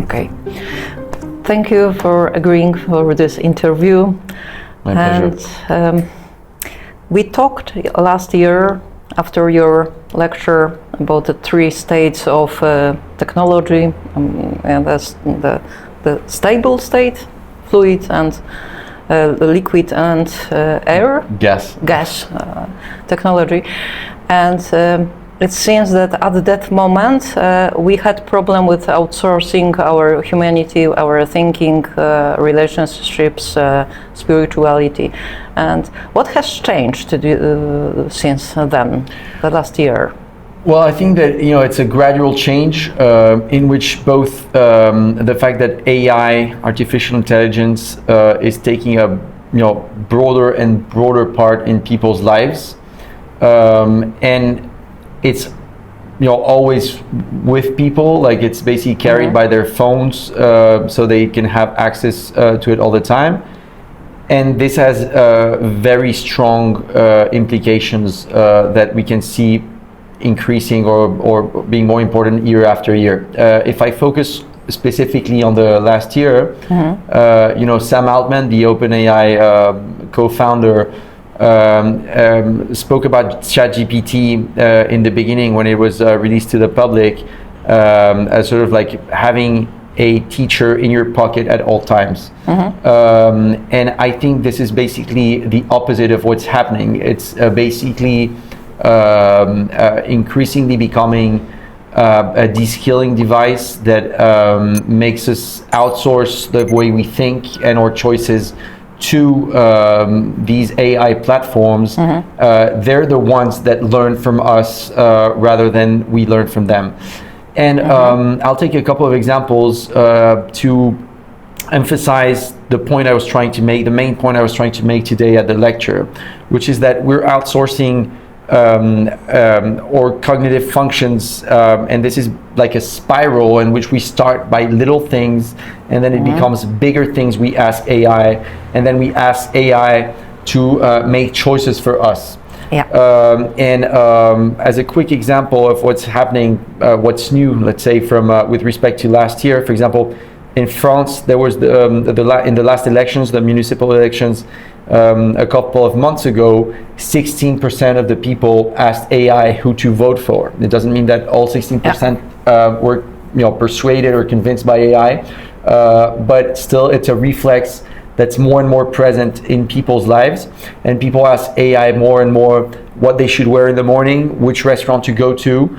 Okay. Thank you for agreeing for this interview. My pleasure. We talked last year after your lecture about the three states of technology, and that's the stable state, fluid and liquid and air. Gas technology. And it seems that at that moment we had problem with outsourcing our humanity, our thinking, relationships, spirituality. And what has changed since then, the last year? Well, I think that it's a gradual change in which both the fact that AI, artificial intelligence, is taking a broader and broader part in people's lives, and it's always with people, like it's basically carried by their phones, so they can have access to it all the time. And this has very strong implications that we can see increasing or being more important year after year. If I focus specifically on the last year, Sam Altman, the OpenAI co-founder, spoke about ChatGPT in the beginning when it was released to the public as sort of like having a teacher in your pocket at all times. And I think this is basically the opposite of what's happening. It's basically increasingly becoming a de-skilling device that makes us outsource the way we think and our choices to these AI platforms. They're the ones that learn from us rather than we learn from them. And I'll take a couple of examples to emphasize the point I was trying to make, the main point I was trying to make today at the lecture, which is that we're outsourcing or cognitive functions, and this is like a spiral in which we start by little things, and then it becomes bigger things we ask AI, and then we ask AI to make choices for us. As a quick example of what's happening, what's new, let's say from with respect to last year, for example, in France, there was in the last elections, the municipal elections, a couple of months ago, 16% of the people asked AI who to vote for. It doesn't mean that all 16% were persuaded or convinced by AI, but still it's a reflex that's more and more present in people's lives, and people ask AI more and more what they should wear in the morning, which restaurant to go to,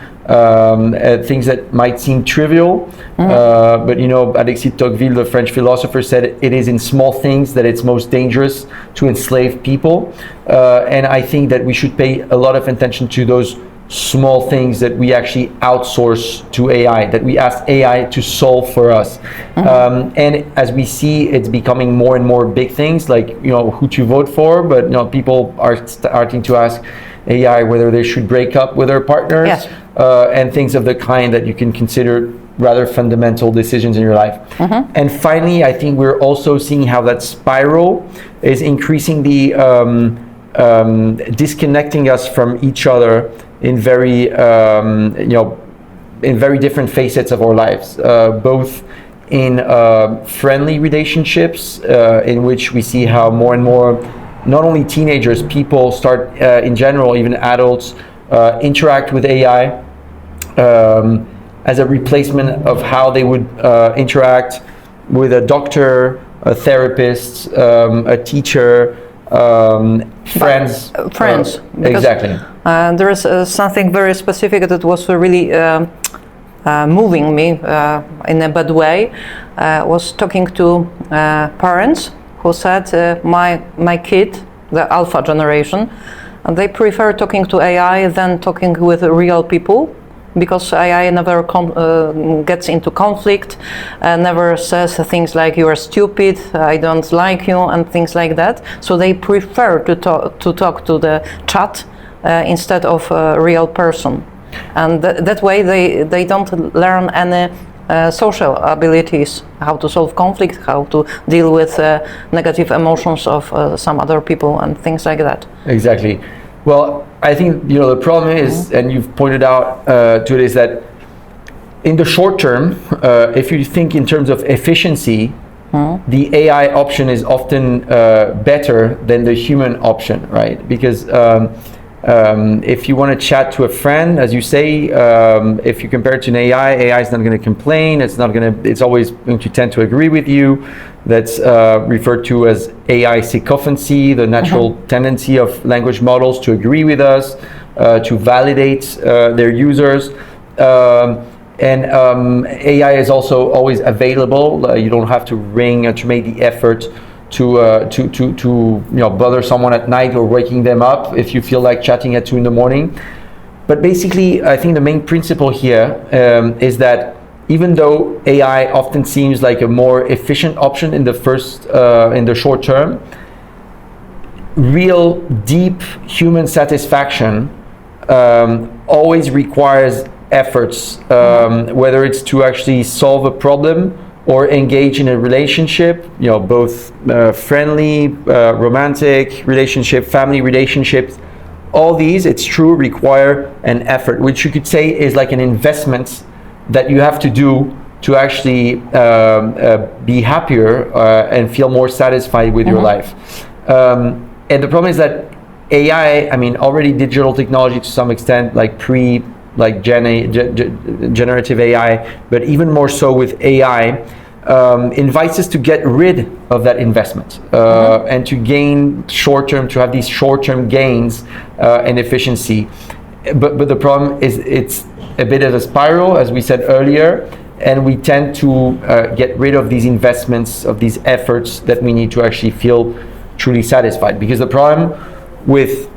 things that might seem trivial, but Alexis de Tocqueville, the French philosopher, said it is in small things that it's most dangerous to enslave people, and I think that we should pay a lot of attention to those small things that we actually outsource to AI, that we ask AI to solve for us. And as we see, it's becoming more and more big things, like who to vote for, but people are starting to ask AI whether they should break up with their partners, and things of the kind that you can consider rather fundamental decisions in your life. And finally, I think we're also seeing how that spiral is increasingly disconnecting us from each other in very different facets of our lives, both in friendly relationships, in which we see how more and more, not only teenagers, people start in general, even adults, interact with AI as a replacement of how they would interact with a doctor, a therapist, a teacher, friends. Exactly. There is something very specific that was really moving me in a bad way. Was talking to parents who said, my kid, the alpha generation, they prefer talking to AI than talking with real people, because AI never gets into conflict, never says things like you are stupid, I don't like you, and things like that. So they prefer to talk to the chat instead of a real person, and that way they don't learn any social abilities, how to solve conflict, how to deal with negative emotions of some other people and things like that. Exactly. Well, I think the problem is, and you've pointed out to it, is that in the short term, if you think in terms of efficiency, the AI option is often better than the human option, right? Because if you want to chat to a friend, as you say, if you compare it to an AI is not going to complain. It's always going to tend to agree with you. That's referred to as AI sycophancy, the natural tendency of language models to agree with us, to validate their users. And AI is also always available. You don't have to ring to make the effort to bother someone at night or waking them up if you feel like chatting at 2 in the morning. But basically, I think the main principle here is that even though AI often seems like a more efficient option in the short term, real deep human satisfaction always requires efforts, whether it's to actually solve a problem or engage in a relationship, both friendly, romantic relationship, family relationships. All these, it's true, require an effort, which you could say is like an investment that you have to do to actually be happier and feel more satisfied with your life. And the problem is that AI, already digital technology to some extent, like generative AI, but even more so with AI, invites us to get rid of that investment and to have these short-term gains and efficiency. But the problem is it's a bit of a spiral, as we said earlier, and we tend to get rid of these investments, of these efforts that we need to actually feel truly satisfied. Because the problem with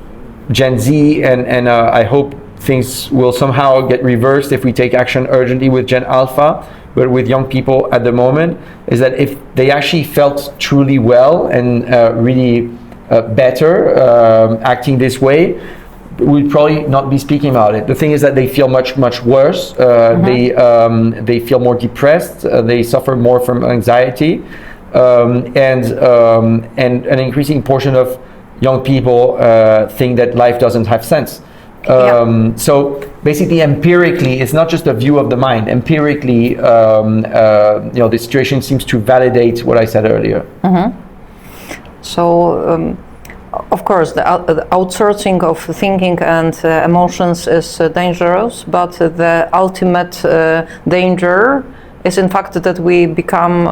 Gen Z, and I hope things will somehow get reversed if we take action urgently with Gen Alpha, but with young people at the moment, is that if they actually felt truly well and really better acting this way, we'd probably not be speaking about it. The thing is that they feel much worse. They feel more depressed. They suffer more from anxiety, and an increasing portion of young people think that life doesn't have sense. So basically, empirically, it's not just a view of the mind. Empirically, the situation seems to validate what I said earlier. So, of course, the outsourcing of thinking and emotions is dangerous, but the ultimate danger is in fact that we become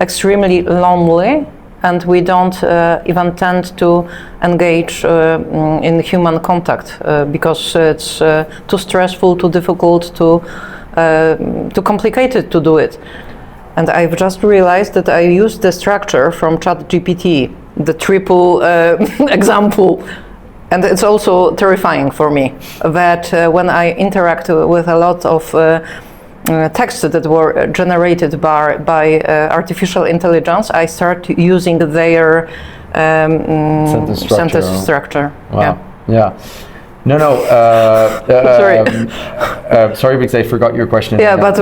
extremely lonely, and we don't even tend to engage in human contact because it's too stressful, too difficult, too complicated to do it. And I've just realized that I used the structure from ChatGPT, the triple example. And it's also terrifying for me that when I interact with a lot of texts that were generated by artificial intelligence, I start using their sentence structure. Wow. Yeah. No. Sorry. Sorry, because I forgot your question. Yeah, but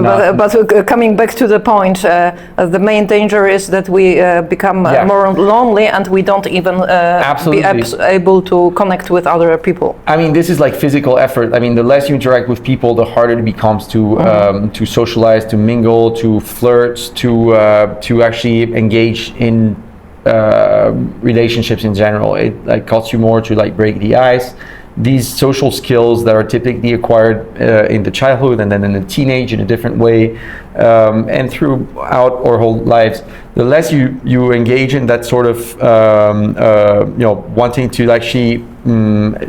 coming back to the point, the main danger is that we become more lonely, and we don't even be able to connect with other people. This is like physical effort. The less you interact with people, the harder it becomes to socialize, to mingle, to flirt, to actually engage in relationships in general. It costs you more to break the ice. These social skills that are typically acquired in the childhood and then in the teenage in a different way, and throughout our whole lives, the less you engage in that sort of wanting to actually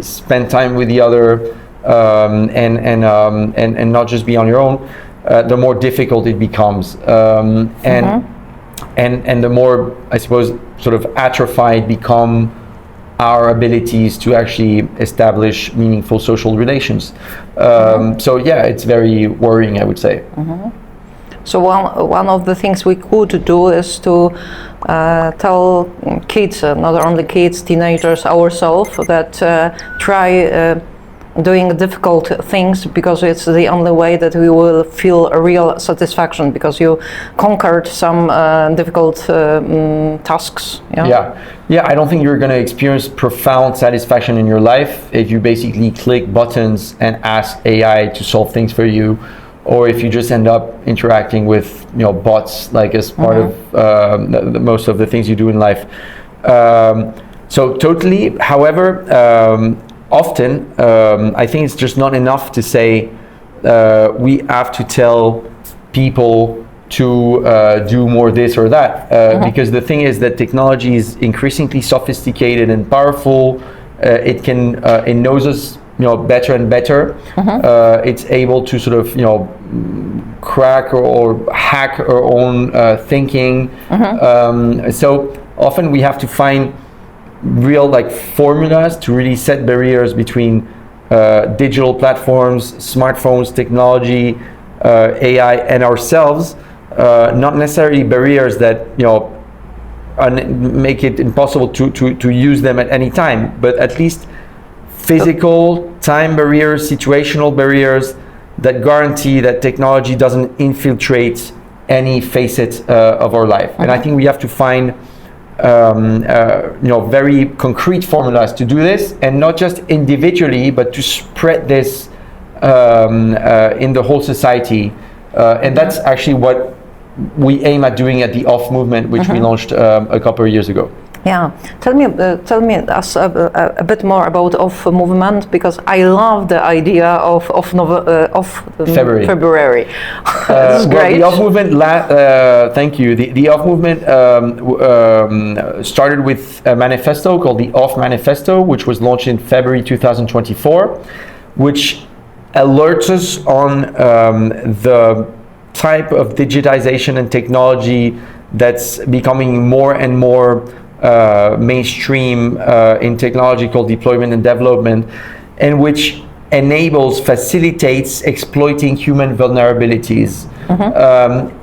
spend time with the other and not just be on your own, the more difficult it becomes, and the more, I suppose, sort of atrophied become our abilities to actually establish meaningful social relations. So yeah, it's very worrying, I would say. So one of the things we could do is to tell kids, not only kids, teenagers, ourselves, that try doing difficult things, because it's the only way that we will feel a real satisfaction, because you conquered some difficult tasks. Yeah, I don't think you're going to experience profound satisfaction in your life if you basically click buttons and ask AI to solve things for you, or if you just end up interacting with bots like as part of most of the things you do in life. So totally. However, often I think it's just not enough to say we have to tell people to do more this or that, because the thing is that technology is increasingly sophisticated and powerful. It knows us better and better. It's able to sort of crack or hack our own thinking. So often we have to find real formulas to really set barriers between digital platforms, smartphones, technology, AI, and ourselves. Not necessarily barriers that make it impossible to use them at any time, but at least physical time barriers, situational barriers that guarantee that technology doesn't infiltrate any facet of our life. And I think we have to find very concrete formulas to do this, and not just individually, but to spread this in the whole society. And that's actually what we aim at doing at the Off movement, which we launched a couple of years ago. Yeah, tell me us a bit more about Off movement, because I love the idea of February. It's great. Well, the Off movement. Thank you. The Off movement started with a manifesto called the Off Manifesto, which was launched in February 2024, which alerts us on the type of digitization and technology that's becoming more and more mainstream in technological deployment and development, and which facilitates exploiting human vulnerabilities.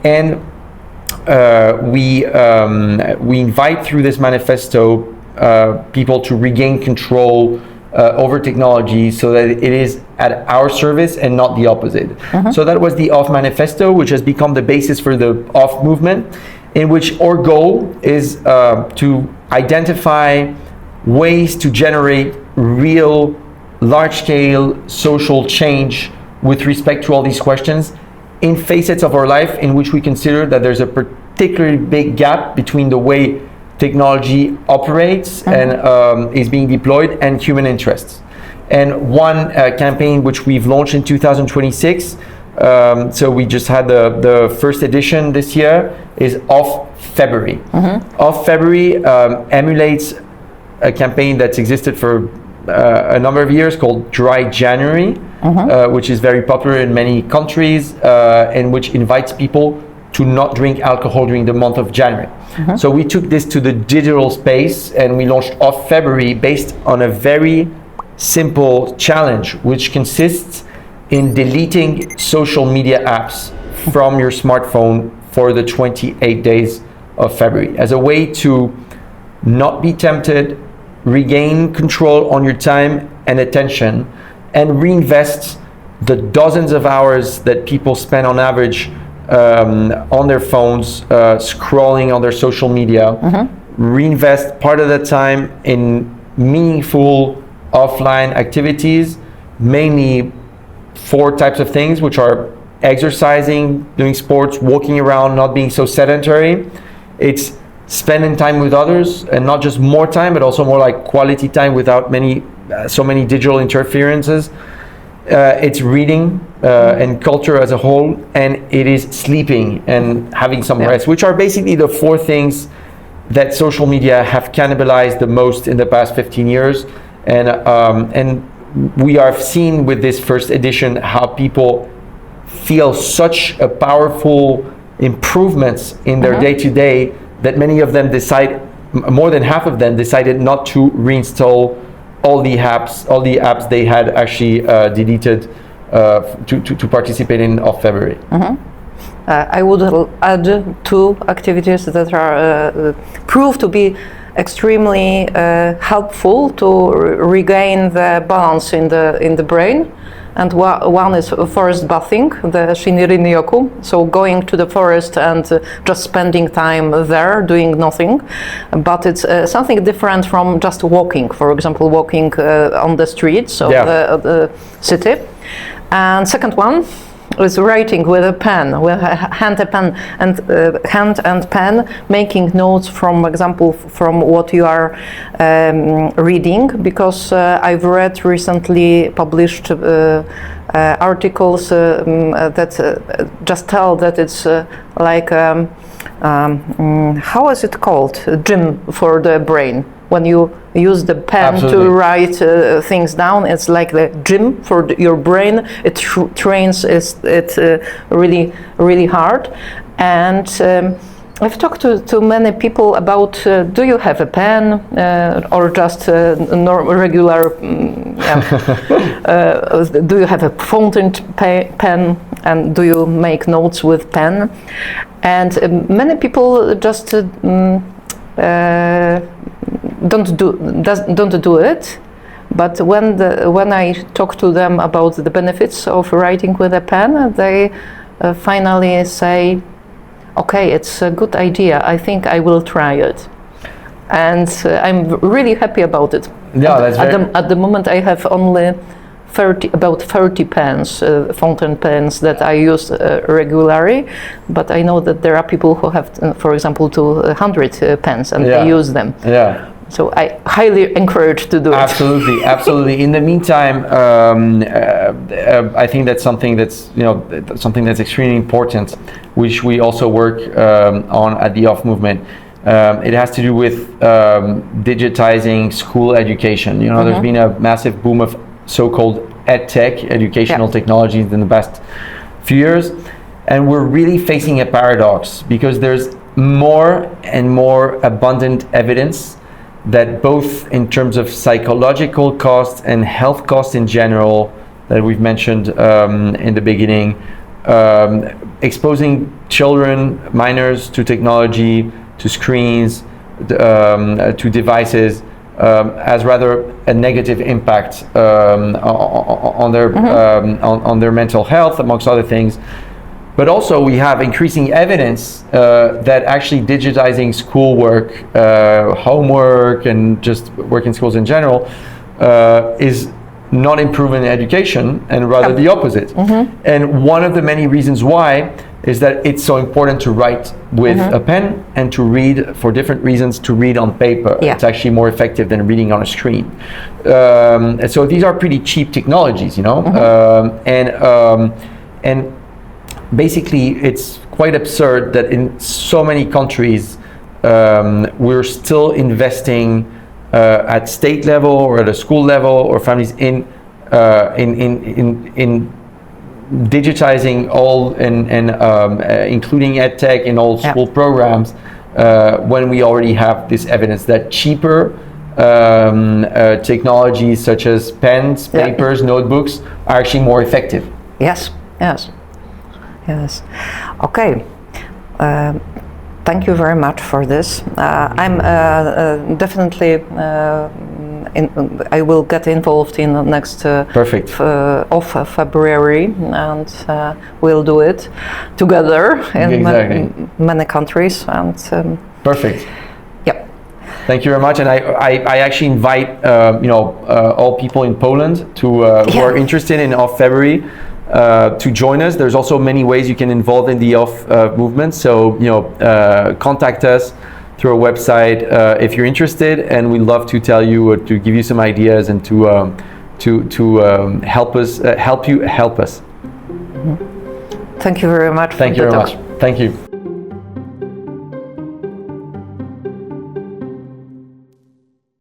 And we invite through this manifesto people to regain control over technology, so that it is at our service and not the opposite. So that was the Off Manifesto, which has become the basis for the Off movement, in which our goal is to identify ways to generate real large-scale social change with respect to all these questions in facets of our life in which we consider that there's a particularly big gap between the way technology operates and is being deployed and human interests. And one campaign which we've launched in 2026, so we just had the first edition this year, is Off February. Off February emulates a campaign that's existed for a number of years called Dry January, which is very popular in many countries, and which invites people to not drink alcohol during the month of January. So we took this to the digital space, and we launched Off February based on a very simple challenge, which consists in deleting social media apps from your smartphone for the 28 days of February, as a way to not be tempted, regain control on your time and attention, and reinvest the dozens of hours that people spend on average on their phones, scrolling on their social media. Reinvest part of that time in meaningful offline activities, mainly 4 types of things, which are exercising, doing sports, walking around, not being so sedentary. It's spending time with others, and not just more time, but also more like quality time without so many digital interferences. It's reading and culture as a whole, and it is sleeping and having some rest, which are basically the 4 things that social media have cannibalized the most in the past 15 years. And we have seen with this first edition how people feel such a powerful improvements in their day-to-day that many of them more than half of them decided not to reinstall all the apps they had actually deleted to participate in Off February. I would add 2 activities that are proved to be extremely helpful to regain the balance in the brain. And one is forest bathing, the shinrin-yoku, so going to the forest and just spending time there doing nothing. But it's something different from just walking, for example, walking on the streets of the city. And second one with writing with a pen, with a hand and pen, making notes, from example, from what you are reading, because I've read recently published articles that just tell that it's like how is it called? A gym for the brain. When you use the pen Absolutely. to write things down, it's like the gym for your brain. It trains it really, really hard. And I've talked to many people about do you have a pen or just a regular do you have a fountain pen, and do you make notes with pen? And many people just don't do it. But when I talk to them about the benefits of writing with a pen, they finally say, okay, it's a good idea. I think I will try it. And I'm really happy about it. Yeah, that's at the moment I have only about 30 pens, fountain pens that I use regularly, but I know that there are people who have, for example, 200 pens and they use them. Yeah. So I highly encourage to do it. Absolutely, absolutely. In the meantime, I think that's something that's extremely important, which we also work on at the Off Movement. It has to do with digitizing school education. You know, there's been a massive boom of so-called ed-tech, educational technologies, in the past few years, and we're really facing a paradox because there's more and more abundant evidence that both in terms of psychological costs and health costs in general that we've mentioned in the beginning, exposing children, minors, to technology, to screens, to devices, has rather a negative impact on their mental health, amongst other things. But also we have increasing evidence that actually digitizing schoolwork, homework, and just work in schools in general is not improving education, and rather the opposite. And one of the many reasons why is that it's so important to write with a pen and to read, for different reasons, to read on paper. It's actually more effective than reading on a screen. And so these are pretty cheap technologies, you know, and basically it's quite absurd that in so many countries we're still investing at state level or at a school level or families in digitizing all and including edtech in all school programs, when we already have this evidence that cheaper technologies such as pens, papers, notebooks are actually more effective. Yes. Okay. Thank you very much for this. I'm definitely I will get involved in the next of February, and we'll do it together in many countries. And perfect. Thank you very much, and I actually invite all people in Poland who are interested in Off February to join us. There's also many ways you can involve in the Off movement. So contact us through our website if you're interested, and we'd love to tell you or to give you some ideas and to help us. Thank you very much. Thank you very much. Thank you.